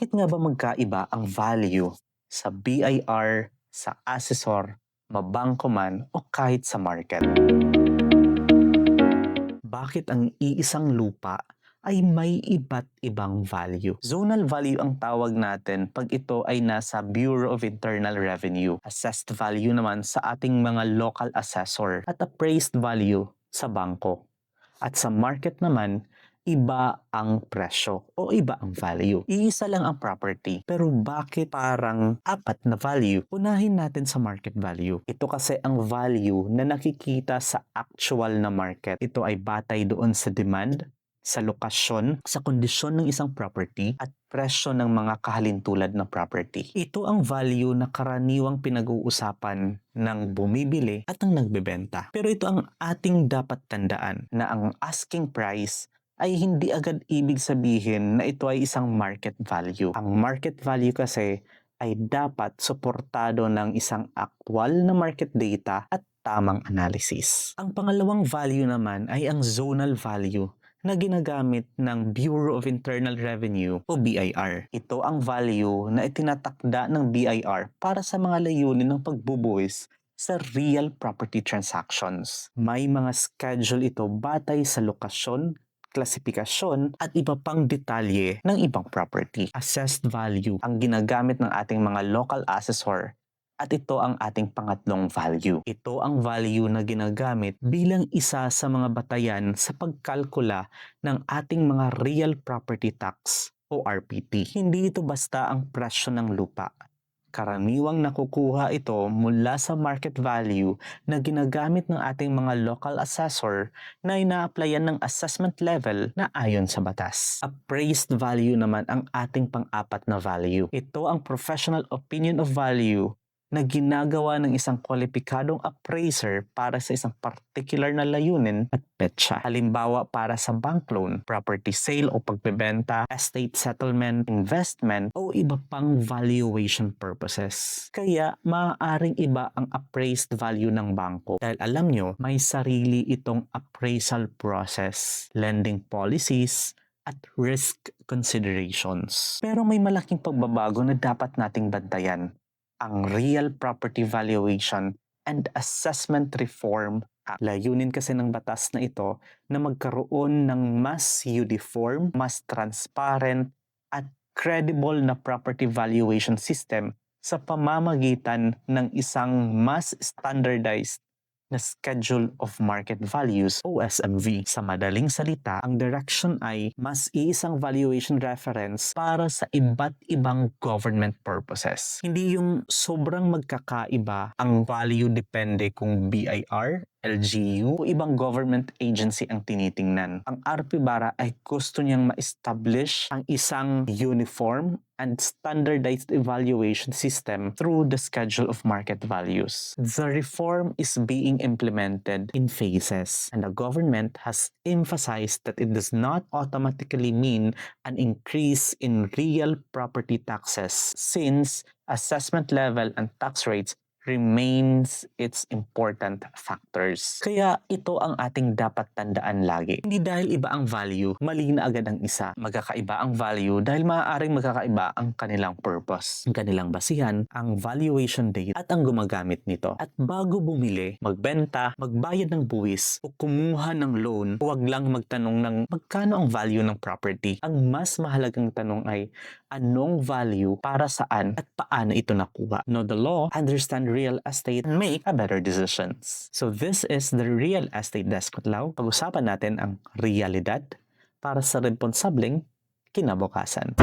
Bakit nga ba magkaiba ang value sa BIR, sa assessor, mabangko man o kahit sa market? Bakit ang iisang lupa ay may iba't ibang value? Zonal value ang tawag natin pag ito ay nasa Bureau of Internal Revenue. Assessed value naman sa ating mga local assessor at appraised value sa bangko. At sa market naman, iba ang presyo o iba ang value. Iisa lang ang property. Pero bakit parang apat na value? Unahin natin sa market value. Ito kasi ang value na nakikita sa actual na market. Ito ay batay doon sa demand, sa lokasyon, sa kondisyon ng isang property at presyo ng mga kahalintulad na property. Ito ang value na karaniwang pinag-uusapan ng bumibili at ang nagbebenta. Pero ito ang ating dapat tandaan na ang asking price ay hindi agad ibig sabihin na ito ay isang market value. Ang market value kasi ay dapat suportado ng isang aktwal na market data at tamang analysis. Ang pangalawang value naman ay ang zonal value na ginagamit ng Bureau of Internal Revenue o BIR. Ito ang value na itinatakda ng BIR para sa mga layunin ng pagbubuwis sa real property transactions. May mga schedule ito batay sa lokasyon, klasifikasyon at iba pang detalye ng ibang property. Assessed value ang ginagamit ng ating mga local assessor at ito ang ating pangatlong value. Ito ang value na ginagamit bilang isa sa mga batayan sa pagkalkula ng ating mga real property tax o RPT. Hindi ito basta ang presyo ng lupa. Karaniwang nakukuha ito mula sa market value na ginagamit ng ating mga local assessor na ina-applyan ng assessment level na ayon sa batas. Appraised value naman ang ating pang-apat na value. Ito ang professional opinion of value na ginagawa ng isang kwalipikadong appraiser para sa isang particular na layunin at petsa. Halimbawa para sa bank loan, property sale o pagbebenta, estate settlement, investment o iba pang valuation purposes. Kaya maaaring iba ang appraised value ng bangko dahil alam nyo, may sarili itong appraisal process, lending policies, at risk considerations. Pero may malaking pagbabago na dapat nating bantayan. Ang Real Property Valuation and Assessment Reform Act. Layunin kasi ng batas na ito na magkaroon ng mas uniform, mas transparent at credible na property valuation system sa pamamagitan ng isang mas standardized na Schedule of Market Values o SMV. Sa madaling salita, ang direction ay mas iisang valuation reference para sa iba't ibang government purposes. Hindi yung sobrang magkakaiba ang value depende kung BIR, LGU o ibang government agency ang tinitingnan. Ang RP Bara ay gusto niyang ma-establish ang isang uniform and standardized evaluation system through the Schedule of Market Values. The reform is being implemented in phases, and the government has emphasized that it does not automatically mean an increase in real property taxes since assessment level and tax rates remains its important factors. Kaya ito ang ating dapat tandaan lagi. Hindi dahil iba ang value, mali na agad ang isa. Magkakaiba ang value dahil maaaring magkakaiba ang kanilang purpose, ang kanilang basihan, ang valuation date at ang gumagamit nito. At bago bumili, magbenta, magbayad ng buwis o kumuha ng loan, huwag lang magtanong ng magkano ang value ng property. Ang mas mahalagang tanong ay anong value, para saan at paano ito nakuha. Know the law, understand real estate, and make a better decisions. So this is the Real Estate Desk Kutlaw. Pag-usapan natin ang realidad para sa responsableng kinabukasan.